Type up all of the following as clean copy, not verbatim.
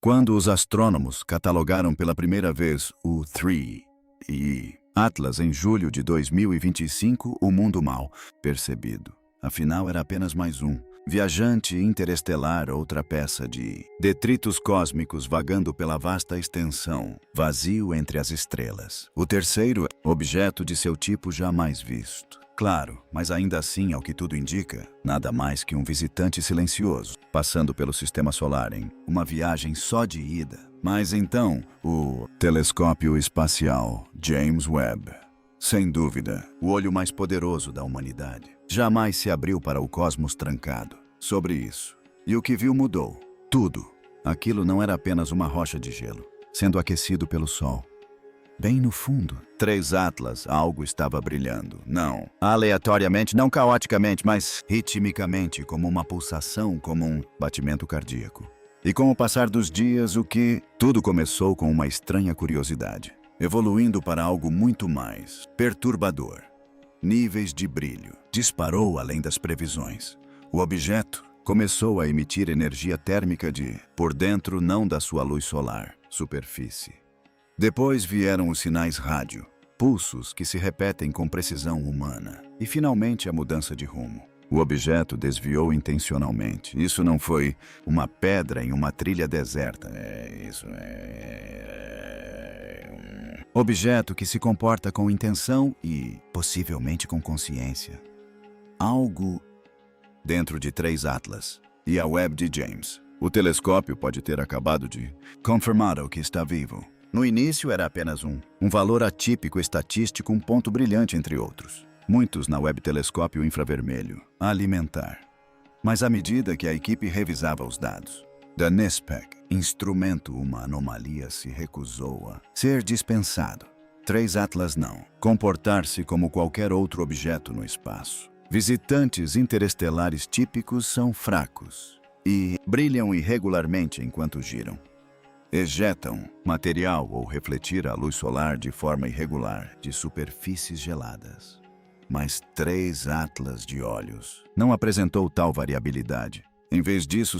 Quando os astrônomos catalogaram pela primeira vez o 3E Atlas em julho de 2025, o mundo mal percebido. Afinal, era apenas mais um viajante interestelar, outra peça de detritos cósmicos vagando pela vasta extensão, vazio entre as estrelas. O terceiro objeto de seu tipo jamais visto. Claro, mas ainda assim, ao que tudo indica, nada mais que um visitante silencioso, passando pelo sistema solar em uma viagem só de ida. Mas então, o telescópio espacial James Webb. Sem dúvida, o olho mais poderoso da humanidade. Jamais se abriu para o cosmos trancado. Sobre isso. E o que viu mudou. Tudo. Aquilo não era apenas uma rocha de gelo, sendo aquecido pelo sol. Bem no fundo, 3 Atlas, algo estava brilhando. Não aleatoriamente, não caoticamente, mas ritmicamente, como uma pulsação, como um batimento cardíaco. E com o passar dos dias, tudo começou com uma estranha curiosidade, evoluindo para algo muito mais perturbador. Níveis de brilho. Disparou além das previsões. O objeto começou a emitir energia térmica por dentro, não da sua luz solar, superfície. Depois vieram os sinais rádio, pulsos que se repetem com precisão humana. E finalmente a mudança de rumo. O objeto desviou intencionalmente. Isso não foi uma pedra em uma trilha deserta. Objeto que se comporta com intenção e, possivelmente, com consciência. Algo dentro de 3 Atlas e a Webb de James. O telescópio pode ter acabado de confirmar o que está vivo. No início era apenas um valor atípico estatístico, um ponto brilhante entre outros. Muitos na Webb Telescópio Infravermelho a alimentar. Mas à medida que a equipe revisava os dados da NISPEC, instrumento, uma anomalia se recusou a ser dispensado. 3 Atlas não. Comportar-se como qualquer outro objeto no espaço. Visitantes interestelares típicos são fracos e brilham irregularmente enquanto giram. Ejetam material ou refletir a luz solar de forma irregular de superfícies geladas. Mas 3 Atlas de olhos não apresentou tal variabilidade. Em vez disso,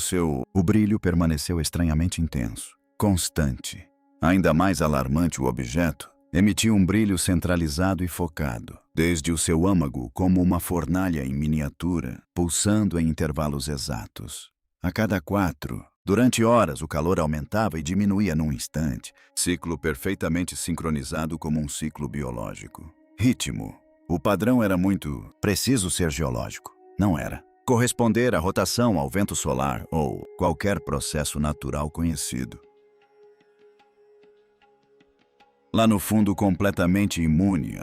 o brilho permaneceu estranhamente intenso, constante. Ainda mais alarmante, o objeto emitia um brilho centralizado e focado, desde o seu âmago como uma fornalha em miniatura, pulsando em intervalos exatos. A cada 4, durante horas, o calor aumentava e diminuía num instante, ciclo perfeitamente sincronizado como um ciclo biológico. Ritmo. O padrão era muito preciso ser geológico. Não era. Corresponder à rotação, ao vento solar ou qualquer processo natural conhecido. Lá no fundo, completamente imune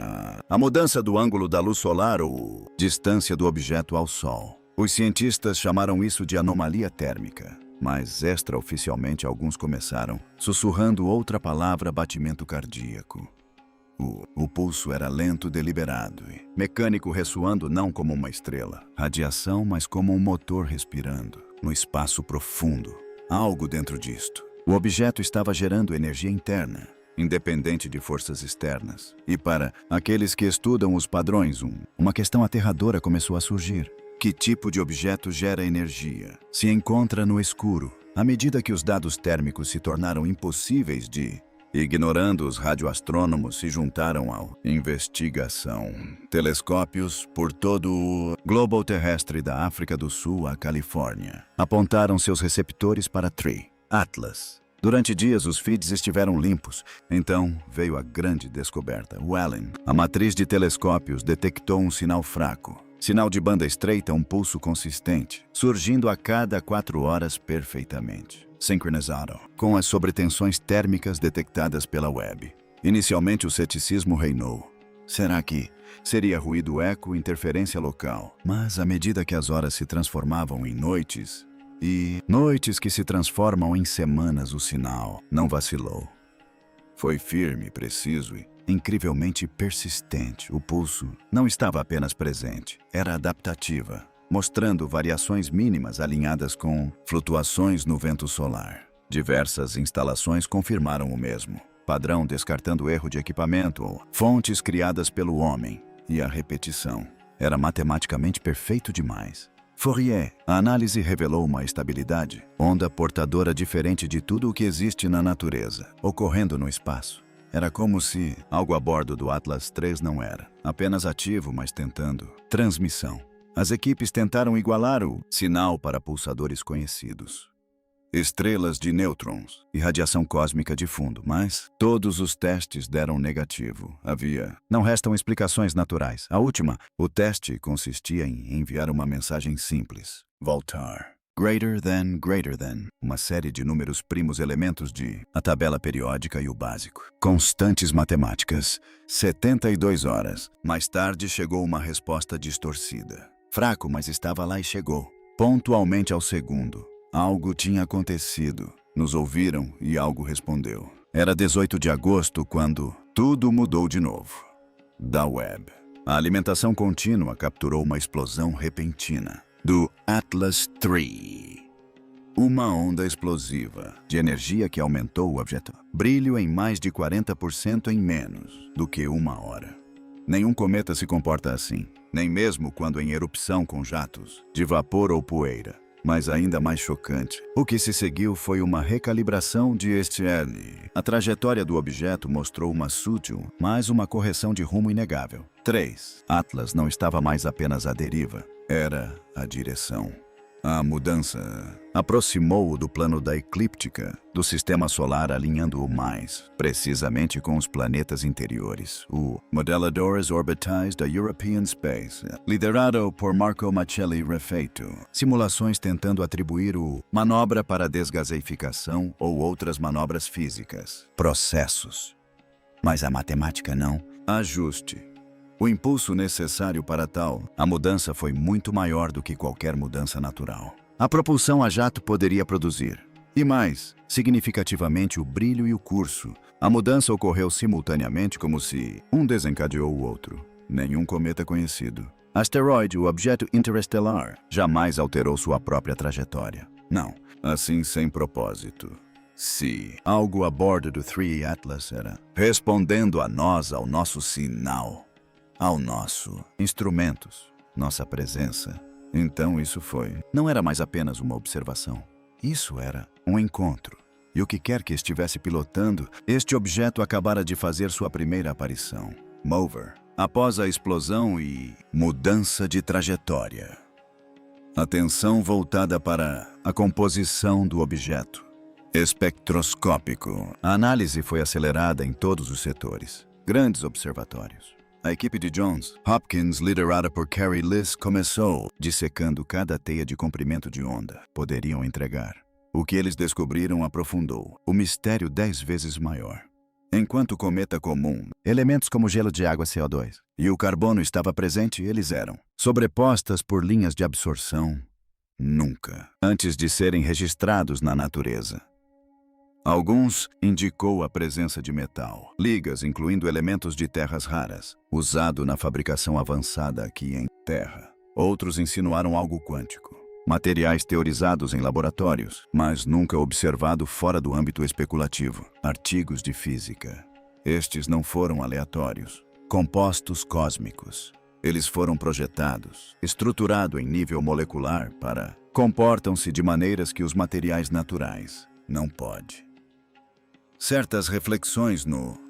à mudança do ângulo da luz solar ou distância do objeto ao Sol. Os cientistas chamaram isso de anomalia térmica, mas extraoficialmente alguns começaram sussurrando outra palavra: batimento cardíaco. O pulso era lento, deliberado e mecânico, ressoando não como uma estrela, radiação, mas como um motor respirando, no espaço profundo. Algo dentro disto. O objeto estava gerando energia interna, independente de forças externas. E para aqueles que estudam os padrões, uma questão aterradora começou a surgir. Que tipo de objeto gera energia? Se encontra no escuro, à medida que os dados térmicos se tornaram impossíveis de... Ignorando os radioastrônomos, se juntaram à investigação. Telescópios por todo o globo terrestre, da África do Sul à Califórnia, apontaram seus receptores para 3 Atlas. Durante dias, os feeds estiveram limpos. Então, veio a grande descoberta. O Allen, a matriz de telescópios, detectou um sinal fraco. Sinal de banda estreita, um pulso consistente, surgindo a cada 4 horas perfeitamente sincronizado com as sobretensões térmicas detectadas pela Webb. Inicialmente, o ceticismo reinou. Será que seria ruído eco, interferência local? Mas à medida que as horas se transformavam em noites, e noites que se transformam em semanas, o sinal não vacilou. Foi firme, preciso e incrivelmente persistente. O pulso não estava apenas presente, era adaptativa, mostrando variações mínimas alinhadas com flutuações no vento solar. Diversas instalações confirmaram o mesmo padrão, descartando erro de equipamento ou fontes criadas pelo homem. E a repetição era matematicamente perfeito demais. Fourier, a análise revelou uma estabilidade, onda portadora diferente de tudo o que existe na natureza, ocorrendo no espaço. Era como se algo a bordo do Atlas III não era apenas ativo, mas tentando transmissão. As equipes tentaram igualar o sinal para pulsadores conhecidos, estrelas de nêutrons e radiação cósmica de fundo, mas todos os testes deram negativo. Não restam explicações naturais. A última, o teste consistia em enviar uma mensagem simples. Voltar. Greater than. Uma série de números primos elementos de a tabela periódica e o básico. Constantes matemáticas. 72 horas. Mais tarde chegou uma resposta distorcida. Fraco, mas estava lá e chegou. Pontualmente ao segundo. Algo tinha acontecido. Nos ouviram e algo respondeu. Era 18 de agosto quando tudo mudou de novo. Da web. A alimentação contínua capturou uma explosão repentina do Atlas III. Uma onda explosiva de energia que aumentou o objeto. Brilho em mais de 40% em menos do que uma hora. Nenhum cometa se comporta assim, nem mesmo quando em erupção com jatos de vapor ou poeira. Mas ainda mais chocante, o que se seguiu foi uma recalibração de STL. A trajetória do objeto mostrou uma sutil, mas uma correção de rumo inegável. 3. Atlas não estava mais apenas à deriva, era a direção. A mudança aproximou-o do plano da eclíptica, do sistema solar, alinhando-o mais precisamente com os planetas interiores. O Modeladores Orbitais da European Space, liderado por Marco Macelli Refeito. Simulações tentando atribuir o manobra para desgaseificação ou outras manobras físicas. Processos. Mas a matemática não. Ajuste. O impulso necessário para tal, a mudança foi muito maior do que qualquer mudança natural. A propulsão a jato poderia produzir. E mais, significativamente, o brilho e o curso. A mudança ocorreu simultaneamente como se um desencadeou o outro. Nenhum cometa conhecido. Asteroide, o objeto interestelar, jamais alterou sua própria trajetória. Não, assim sem propósito. Se algo a bordo do 3 Atlas era respondendo a nós, ao nosso sinal, ao nosso instrumentos, nossa presença. Então isso não era mais apenas uma observação. Isso era um encontro. E o que quer que estivesse pilotando, este objeto acabara de fazer sua primeira aparição. Mover. Após a explosão e mudança de trajetória. Atenção voltada para a composição do objeto. Espectroscópico. A análise foi acelerada em todos os setores. Grandes observatórios. A equipe de Johns Hopkins, liderada por Carey Liss, começou dissecando cada teia de comprimento de onda poderiam entregar. O que eles descobriram aprofundou o mistério 10 vezes maior. Enquanto o cometa comum, elementos como gelo de água, CO2, e o carbono estava presente, eles eram sobrepostas por linhas de absorção nunca antes de serem registrados na natureza. Alguns indicou a presença de metal, ligas incluindo elementos de terras raras, usado na fabricação avançada aqui em Terra. Outros insinuaram algo quântico, materiais teorizados em laboratórios, mas nunca observado fora do âmbito especulativo. Artigos de física. Estes não foram aleatórios. Compostos cósmicos. Eles foram projetados, estruturados em nível molecular para comportam-se de maneiras que os materiais naturais não podem. Certas reflexões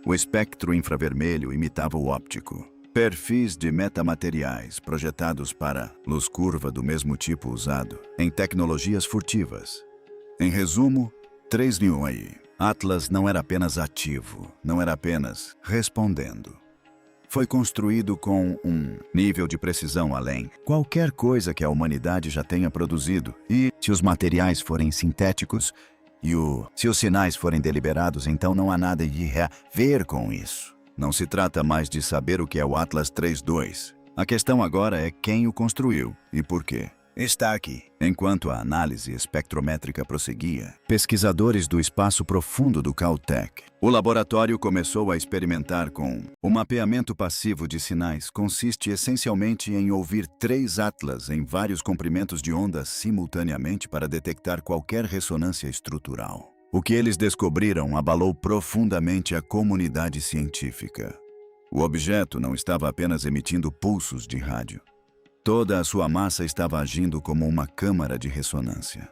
o espectro infravermelho imitava o óptico. Perfis de metamateriais projetados para luz curva do mesmo tipo usado em tecnologias furtivas. Em resumo, 3 mil aí. Atlas não era apenas ativo, não era apenas respondendo. Foi construído com um nível de precisão além qualquer coisa que a humanidade já tenha produzido. E se os materiais forem sintéticos, se os sinais forem deliberados, então não há nada de ver com isso. Não se trata mais de saber o que é o Atlas III-2. A questão agora é quem o construiu e por quê. Está aqui. Enquanto a análise espectrométrica prosseguia, pesquisadores do espaço profundo do Caltech, o laboratório começou a experimentar com o mapeamento passivo de sinais. Consiste essencialmente em ouvir 3 atlas em vários comprimentos de onda simultaneamente para detectar qualquer ressonância estrutural. O que eles descobriram abalou profundamente a comunidade científica. O objeto não estava apenas emitindo pulsos de rádio. Toda a sua massa estava agindo como uma câmara de ressonância.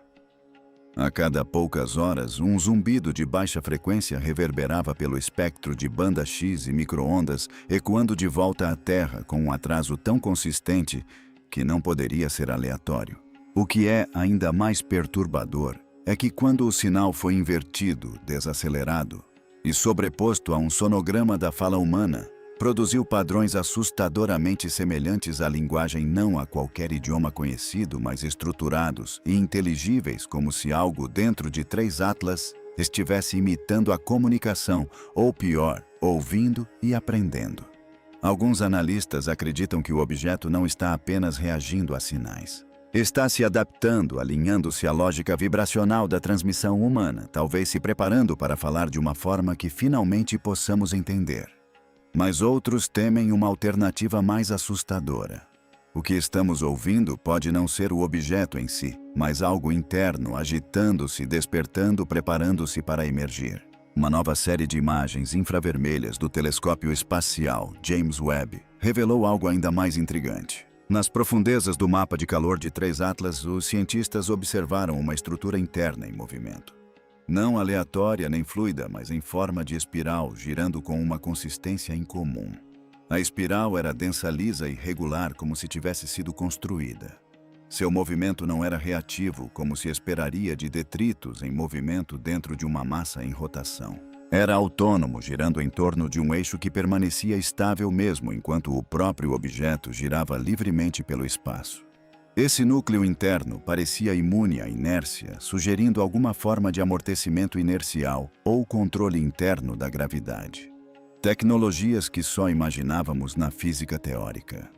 A cada poucas horas, um zumbido de baixa frequência reverberava pelo espectro de banda X e micro-ondas, ecoando de volta à Terra com um atraso tão consistente que não poderia ser aleatório. O que é ainda mais perturbador é que quando o sinal foi invertido, desacelerado e sobreposto a um sonograma da fala humana, produziu padrões assustadoramente semelhantes à linguagem não a qualquer idioma conhecido, mas estruturados e inteligíveis, como se algo dentro de 3 atlas estivesse imitando a comunicação, ou pior, ouvindo e aprendendo. Alguns analistas acreditam que o objeto não está apenas reagindo a sinais. Está se adaptando, alinhando-se à lógica vibracional da transmissão humana, talvez se preparando para falar de uma forma que finalmente possamos entender. Mas outros temem uma alternativa mais assustadora. O que estamos ouvindo pode não ser o objeto em si, mas algo interno, agitando-se, despertando, preparando-se para emergir. Uma nova série de imagens infravermelhas do telescópio espacial James Webb revelou algo ainda mais intrigante. Nas profundezas do mapa de calor de 3 atlas, os cientistas observaram uma estrutura interna em movimento. Não aleatória nem fluida, mas em forma de espiral, girando com uma consistência incomum. A espiral era densa, lisa e regular, como se tivesse sido construída. Seu movimento não era reativo, como se esperaria de detritos em movimento dentro de uma massa em rotação. Era autônomo, girando em torno de um eixo que permanecia estável mesmo enquanto o próprio objeto girava livremente pelo espaço. Esse núcleo interno parecia imune à inércia, sugerindo alguma forma de amortecimento inercial ou controle interno da gravidade. Tecnologias que só imaginávamos na física teórica.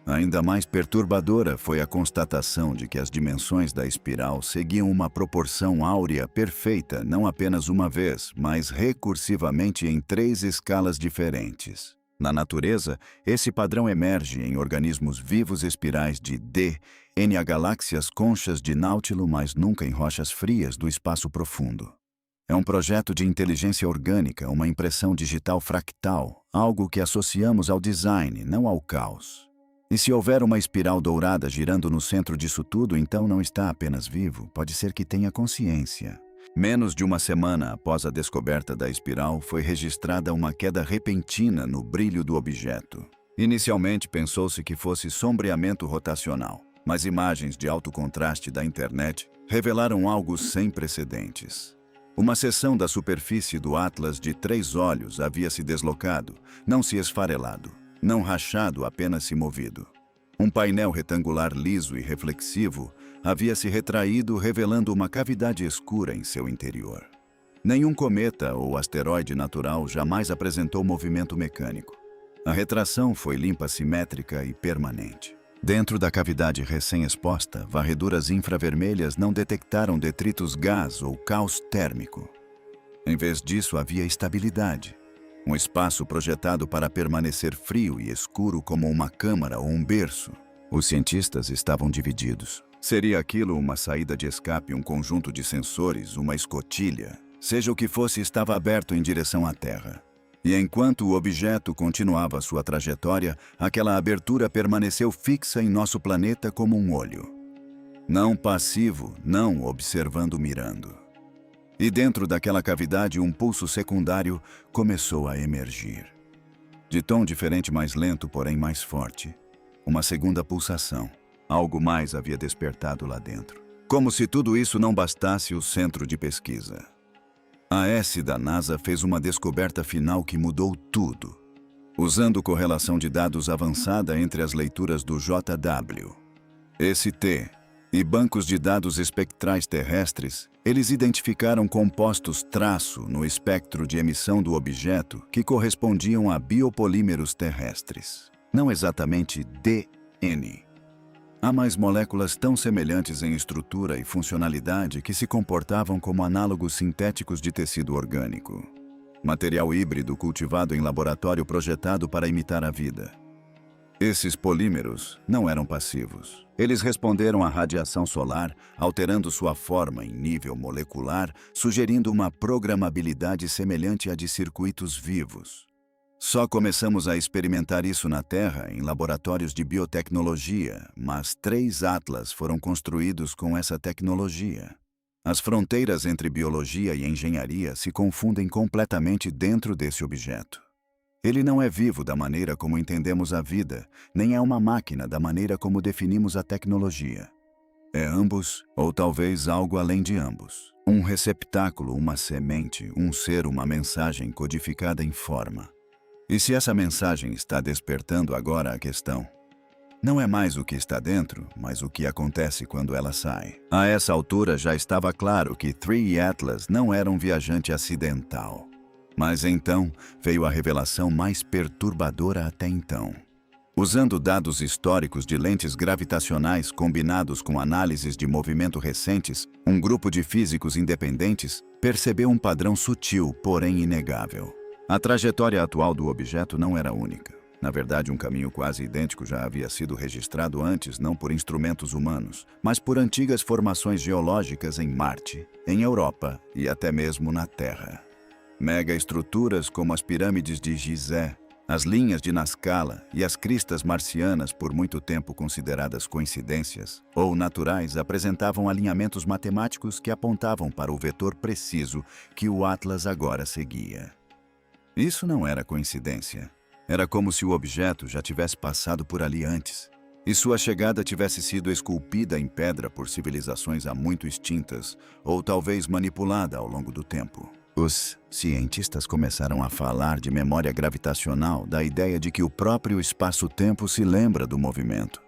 Ainda mais perturbadora foi a constatação de que as dimensões da espiral seguiam uma proporção áurea perfeita não apenas uma vez, mas recursivamente em 3 escalas diferentes. Na natureza, esse padrão emerge em organismos vivos espirais de D, N galáxias conchas de Náutilo, mas nunca em rochas frias do espaço profundo. É um projeto de inteligência orgânica, uma impressão digital fractal, algo que associamos ao design, não ao caos. E se houver uma espiral dourada girando no centro disso tudo, então não está apenas vivo, pode ser que tenha consciência. Menos de uma semana após a descoberta da espiral, foi registrada uma queda repentina no brilho do objeto. Inicialmente pensou-se que fosse sombreamento rotacional, mas imagens de alto contraste da internet revelaram algo sem precedentes. Uma seção da superfície do Atlas de 3 olhos havia se deslocado, não se esfarelado, não rachado, apenas se movido. Um painel retangular liso e reflexivo havia se retraído, revelando uma cavidade escura em seu interior. Nenhum cometa ou asteroide natural jamais apresentou movimento mecânico. A retração foi limpa, simétrica e permanente. Dentro da cavidade recém-exposta, varreduras infravermelhas não detectaram detritos gás ou caos térmico. Em vez disso, havia estabilidade. Um espaço projetado para permanecer frio e escuro como uma câmara ou um berço. Os cientistas estavam divididos. Seria aquilo uma saída de escape, um conjunto de sensores, uma escotilha? Seja o que fosse, estava aberto em direção à Terra. E enquanto o objeto continuava sua trajetória, aquela abertura permaneceu fixa em nosso planeta como um olho. Não passivo, não observando, mirando. E dentro daquela cavidade, um pulso secundário começou a emergir. De tom diferente, mais lento, porém mais forte. Uma segunda pulsação. Algo mais havia despertado lá dentro. Como se tudo isso não bastasse, o centro de pesquisa. A S da NASA fez uma descoberta final que mudou tudo. Usando correlação de dados avançada entre as leituras do JW, ST e bancos de dados espectrais terrestres, eles identificaram compostos traço no espectro de emissão do objeto que correspondiam a biopolímeros terrestres. Não exatamente DNA. Há mais moléculas tão semelhantes em estrutura e funcionalidade que se comportavam como análogos sintéticos de tecido orgânico. Material híbrido cultivado em laboratório projetado para imitar a vida. Esses polímeros não eram passivos. Eles responderam à radiação solar, alterando sua forma em nível molecular, sugerindo uma programabilidade semelhante à de circuitos vivos. Só começamos a experimentar isso na Terra em laboratórios de biotecnologia, mas 3 Atlas foram construídos com essa tecnologia. As fronteiras entre biologia e engenharia se confundem completamente dentro desse objeto. Ele não é vivo da maneira como entendemos a vida, nem é uma máquina da maneira como definimos a tecnologia. É ambos, ou talvez algo além de ambos. Um receptáculo, uma semente, um ser, uma mensagem codificada em forma. E se essa mensagem está despertando agora a questão? Não é mais o que está dentro, mas o que acontece quando ela sai. A essa altura já estava claro que 3 Atlas não era um viajante acidental. Mas então veio a revelação mais perturbadora até então. Usando dados históricos de lentes gravitacionais combinados com análises de movimento recentes, um grupo de físicos independentes percebeu um padrão sutil, porém inegável. A trajetória atual do objeto não era única. Na verdade, um caminho quase idêntico já havia sido registrado antes, não por instrumentos humanos, mas por antigas formações geológicas em Marte, em Europa e até mesmo na Terra. Megaestruturas como as pirâmides de Gizé, as linhas de Nazca e as cristas marcianas, por muito tempo consideradas coincidências ou naturais, apresentavam alinhamentos matemáticos que apontavam para o vetor preciso que o Atlas agora seguia. Isso não era coincidência. Era como se o objeto já tivesse passado por ali antes, e sua chegada tivesse sido esculpida em pedra por civilizações há muito extintas, ou talvez manipulada ao longo do tempo. Os cientistas começaram a falar de memória gravitacional, da ideia de que o próprio espaço-tempo se lembra do movimento.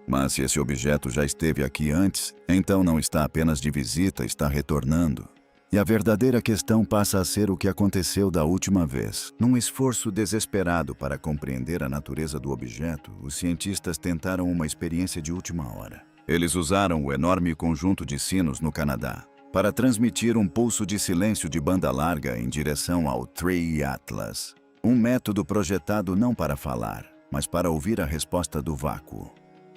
Mas se esse objeto já esteve aqui antes, então não está apenas de visita, está retornando. E a verdadeira questão passa a ser o que aconteceu da última vez. Num esforço desesperado para compreender a natureza do objeto, os cientistas tentaram uma experiência de última hora. Eles usaram o enorme conjunto de sinos no Canadá para transmitir um pulso de silêncio de banda larga em direção ao 3 Atlas. Um método projetado não para falar, mas para ouvir a resposta do vácuo.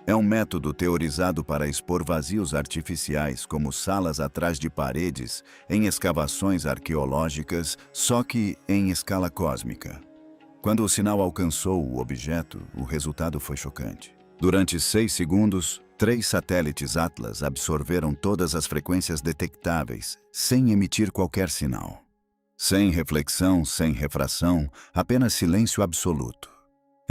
É um método teorizado para expor vazios artificiais como salas atrás de paredes em escavações arqueológicas, só que em escala cósmica. Quando o sinal alcançou o objeto, o resultado foi chocante. Durante 6 segundos, 3 satélites Atlas absorveram todas as frequências detectáveis, sem emitir qualquer sinal. Sem reflexão, sem refração, apenas silêncio absoluto.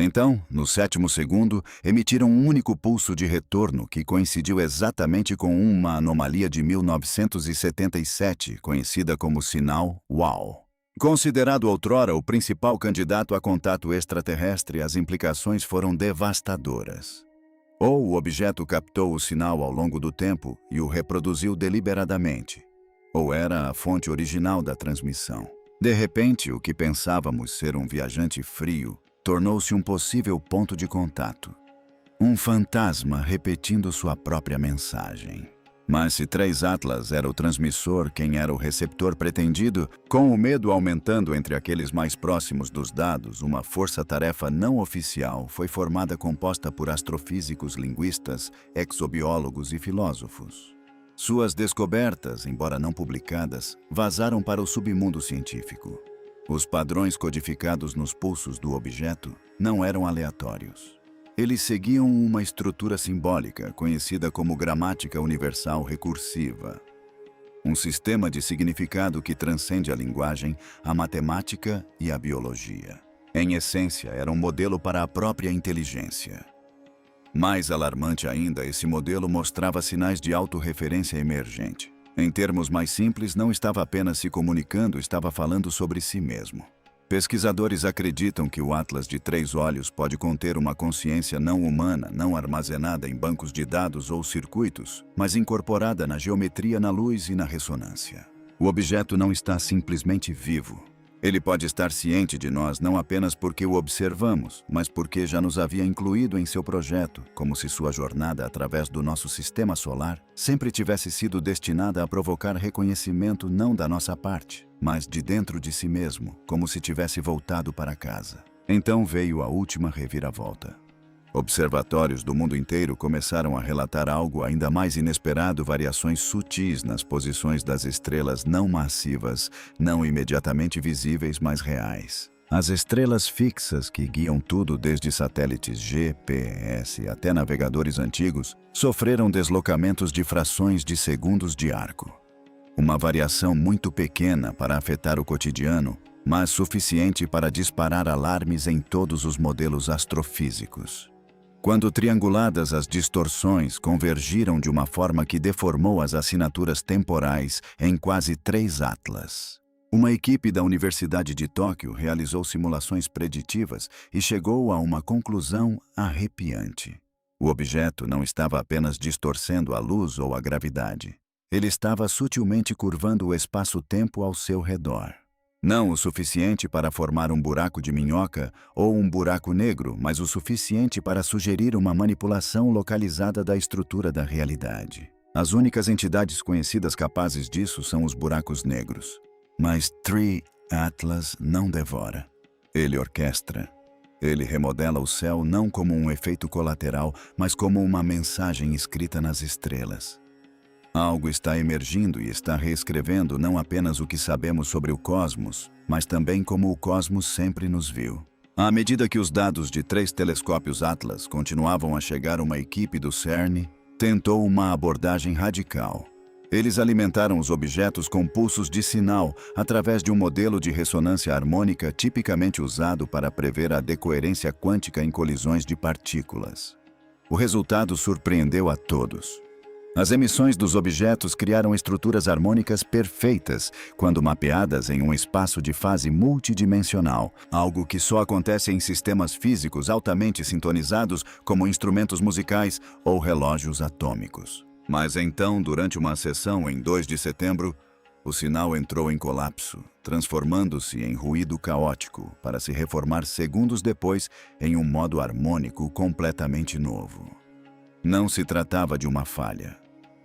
Então, no 7º segundo, emitiram um único pulso de retorno que coincidiu exatamente com uma anomalia de 1977, conhecida como sinal WOW. Considerado outrora o principal candidato a contato extraterrestre, as implicações foram devastadoras. Ou o objeto captou o sinal ao longo do tempo e o reproduziu deliberadamente, ou era a fonte original da transmissão. De repente, o que pensávamos ser um viajante frio tornou-se um possível ponto de contato. Um fantasma repetindo sua própria mensagem. Mas se 3 Atlas era o transmissor, quem era o receptor pretendido? Com o medo aumentando entre aqueles mais próximos dos dados, uma força-tarefa não oficial foi formada, composta por astrofísicos, linguistas, exobiólogos e filósofos. Suas descobertas, embora não publicadas, vazaram para o submundo científico. Os padrões codificados nos pulsos do objeto não eram aleatórios. Eles seguiam uma estrutura simbólica conhecida como gramática universal recursiva. Um sistema de significado que transcende a linguagem, a matemática e a biologia. Em essência, era um modelo para a própria inteligência. Mais alarmante ainda, esse modelo mostrava sinais de autorreferência emergente. Em termos mais simples, não estava apenas se comunicando, estava falando sobre si mesmo. Pesquisadores acreditam que o Atlas de 3 olhos pode conter uma consciência não humana, não armazenada em bancos de dados ou circuitos, mas incorporada na geometria, na luz e na ressonância. O objeto não está simplesmente vivo. Ele pode estar ciente de nós não apenas porque o observamos, mas porque já nos havia incluído em seu projeto, como se sua jornada através do nosso sistema solar sempre tivesse sido destinada a provocar reconhecimento não da nossa parte, mas de dentro de si mesmo, como se tivesse voltado para casa. Então veio a última reviravolta. Observatórios do mundo inteiro começaram a relatar algo ainda mais inesperado: variações sutis nas posições das estrelas não massivas, não imediatamente visíveis, mas reais. As estrelas fixas que guiam tudo desde satélites GPS até navegadores antigos sofreram deslocamentos de frações de segundos de arco. Uma variação muito pequena para afetar o cotidiano, mas suficiente para disparar alarmes em todos os modelos astrofísicos. Quando trianguladas, as distorções convergiram de uma forma que deformou as assinaturas temporais em quase 3 atlas. Uma equipe da Universidade de Tóquio realizou simulações preditivas e chegou a uma conclusão arrepiante. O objeto não estava apenas distorcendo a luz ou a gravidade. Ele estava sutilmente curvando o espaço-tempo ao seu redor. Não o suficiente para formar um buraco de minhoca ou um buraco negro, mas o suficiente para sugerir uma manipulação localizada da estrutura da realidade. As únicas entidades conhecidas capazes disso são os buracos negros. Mas Three Atlas não devora. Ele orquestra. Ele remodela o céu não como um efeito colateral, mas como uma mensagem escrita nas estrelas. Algo está emergindo e está reescrevendo não apenas o que sabemos sobre o cosmos, mas também como o cosmos sempre nos viu. À medida que os dados de 3 telescópios Atlas continuavam a chegar, uma equipe do CERN tentou uma abordagem radical. Eles alimentaram os objetos com pulsos de sinal através de um modelo de ressonância harmônica tipicamente usado para prever a decoerência quântica em colisões de partículas. O resultado surpreendeu a todos. As emissões dos objetos criaram estruturas harmônicas perfeitas quando mapeadas em um espaço de fase multidimensional, algo que só acontece em sistemas físicos altamente sintonizados como instrumentos musicais ou relógios atômicos. Mas então, durante uma sessão em 2 de setembro, o sinal entrou em colapso, transformando-se em ruído caótico para se reformar segundos depois em um modo harmônico completamente novo. Não se tratava de uma falha.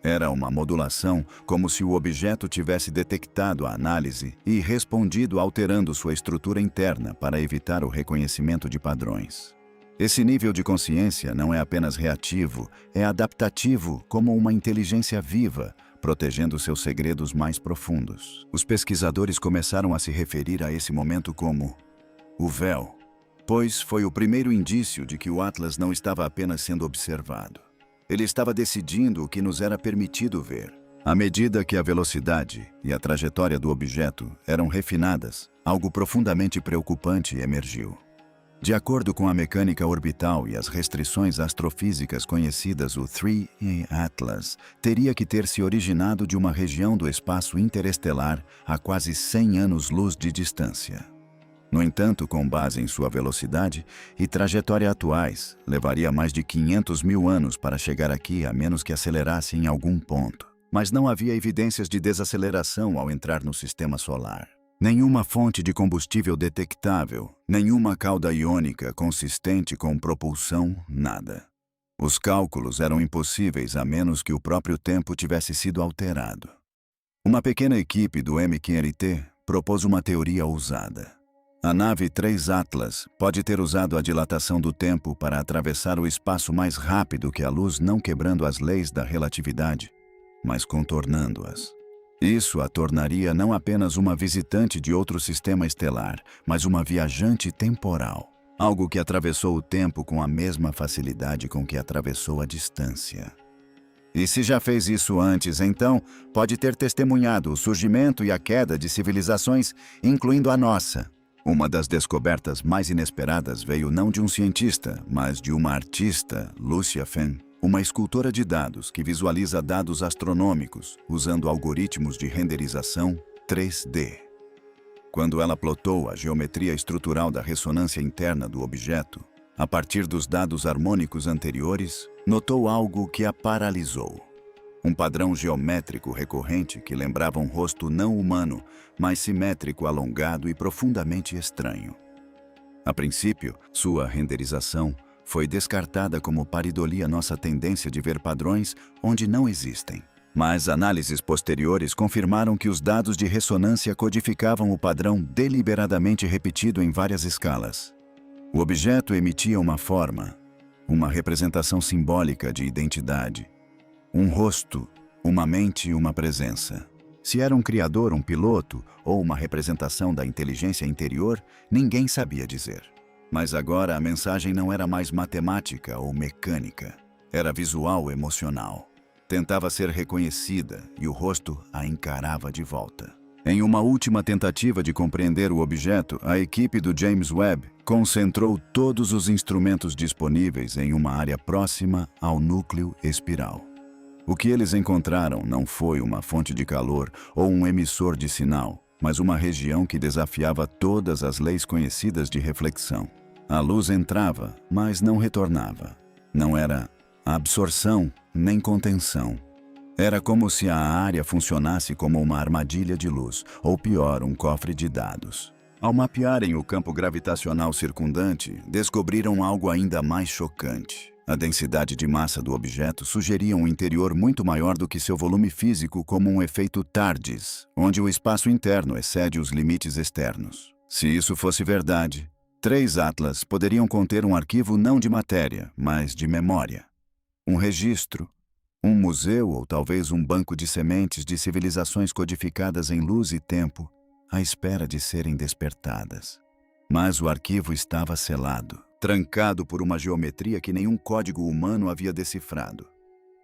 Era uma modulação, como se o objeto tivesse detectado a análise e respondido alterando sua estrutura interna para evitar o reconhecimento de padrões. Esse nível de consciência não é apenas reativo, é adaptativo como uma inteligência viva, protegendo seus segredos mais profundos. Os pesquisadores começaram a se referir a esse momento como o véu, pois foi o primeiro indício de que o Atlas não estava apenas sendo observado. Ele estava decidindo o que nos era permitido ver. À medida que a velocidade e a trajetória do objeto eram refinadas, algo profundamente preocupante emergiu. De acordo com a mecânica orbital e as restrições astrofísicas conhecidas, o Three Atlas teria que ter se originado de uma região do espaço interestelar a quase 100 anos-luz de distância. No entanto, com base em sua velocidade e trajetória atuais, levaria mais de 500 mil anos para chegar aqui, a menos que acelerasse em algum ponto. Mas não havia evidências de desaceleração ao entrar no sistema solar. Nenhuma fonte de combustível detectável, nenhuma cauda iônica consistente com propulsão, nada. Os cálculos eram impossíveis a menos que o próprio tempo tivesse sido alterado. Uma pequena equipe do MQRT propôs uma teoria ousada. A nave 3 Atlas pode ter usado a dilatação do tempo para atravessar o espaço mais rápido que a luz, não quebrando as leis da relatividade, mas contornando-as. Isso a tornaria não apenas uma visitante de outro sistema estelar, mas uma viajante temporal. Algo que atravessou o tempo com a mesma facilidade com que atravessou a distância. E se já fez isso antes, então pode ter testemunhado o surgimento e a queda de civilizações, incluindo a nossa. Uma das descobertas mais inesperadas veio não de um cientista, mas de uma artista, Lucia Fenn, uma escultora de dados que visualiza dados astronômicos usando algoritmos de renderização 3D. Quando ela plotou a geometria estrutural da ressonância interna do objeto, a partir dos dados harmônicos anteriores, notou algo que a paralisou. Um padrão geométrico recorrente que lembrava um rosto não humano, mas simétrico, alongado e profundamente estranho. A princípio, sua renderização foi descartada como paridolia nossa tendência de ver padrões onde não existem. Mas análises posteriores confirmaram que os dados de ressonância codificavam o padrão deliberadamente repetido em várias escalas. O objeto emitia uma forma, uma representação simbólica de identidade, um rosto, uma mente e uma presença. Se era um criador, um piloto ou uma representação da inteligência interior, ninguém sabia dizer. Mas agora a mensagem não era mais matemática ou mecânica. Era visual, emocional. Tentava ser reconhecida e o rosto a encarava de volta. Em uma última tentativa de compreender o objeto, a equipe do James Webb concentrou todos os instrumentos disponíveis em uma área próxima ao núcleo espiral. O que eles encontraram não foi uma fonte de calor ou um emissor de sinal, mas uma região que desafiava todas as leis conhecidas de reflexão. A luz entrava, mas não retornava. Não era absorção nem contenção. Era como se a área funcionasse como uma armadilha de luz, ou pior, um cofre de dados. Ao mapearem o campo gravitacional circundante, descobriram algo ainda mais chocante. A densidade de massa do objeto sugeria um interior muito maior do que seu volume físico, como um efeito TARDIS, onde o espaço interno excede os limites externos. Se isso fosse verdade, 3 Atlas poderiam conter um arquivo não de matéria, mas de memória. Um registro, um museu ou talvez um banco de sementes de civilizações codificadas em luz e tempo, à espera de serem despertadas. Mas o arquivo estava selado, trancado por uma geometria que nenhum código humano havia decifrado.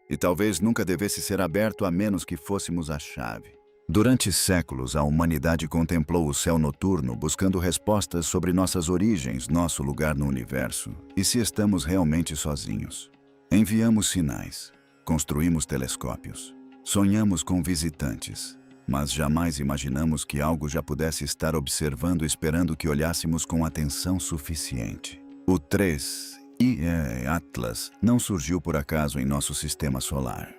E talvez nunca devesse ser aberto a menos que fôssemos a chave. Durante séculos, a humanidade contemplou o céu noturno buscando respostas sobre nossas origens, nosso lugar no universo, e se estamos realmente sozinhos. Enviamos sinais, construímos telescópios, sonhamos com visitantes, mas jamais imaginamos que algo já pudesse estar observando esperando que olhássemos com atenção suficiente. O 3I Atlas não surgiu por acaso em nosso sistema solar.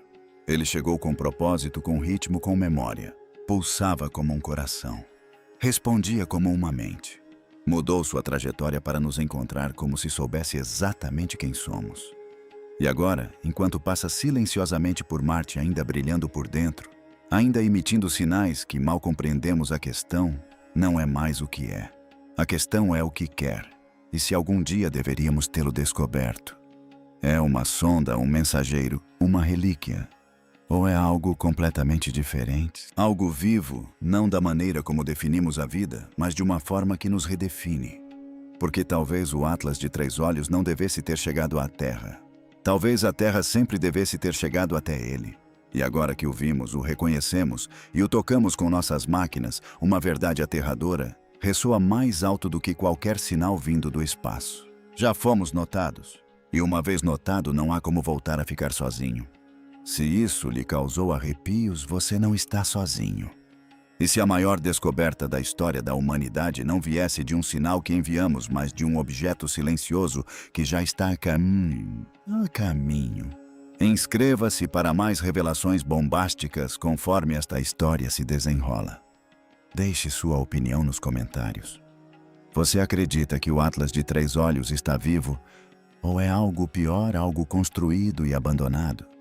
Ele chegou com propósito, com ritmo, com memória. Pulsava como um coração. Respondia como uma mente. Mudou sua trajetória para nos encontrar como se soubesse exatamente quem somos. E agora, enquanto passa silenciosamente por Marte, ainda brilhando por dentro, ainda emitindo sinais que mal compreendemos, a questão não é mais o que é. A questão é o que quer, e se algum dia deveríamos tê-lo descoberto. É uma sonda, um mensageiro, uma relíquia? Ou é algo completamente diferente? Algo vivo, não da maneira como definimos a vida, mas de uma forma que nos redefine. Porque talvez o Atlas de 3 olhos não devesse ter chegado à Terra. Talvez a Terra sempre devesse ter chegado até ele. E agora que o vimos, o reconhecemos e o tocamos com nossas máquinas, uma verdade aterradora ressoa mais alto do que qualquer sinal vindo do espaço. Já fomos notados. E uma vez notado, não há como voltar a ficar sozinho. Se isso lhe causou arrepios, você não está sozinho. E se a maior descoberta da história da humanidade não viesse de um sinal que enviamos, mas de um objeto silencioso que já está a caminho. Inscreva-se para mais revelações bombásticas conforme esta história se desenrola. Deixe sua opinião nos comentários. Você acredita que o Atlas de 3 olhos está vivo? Ou é algo pior, algo construído e abandonado?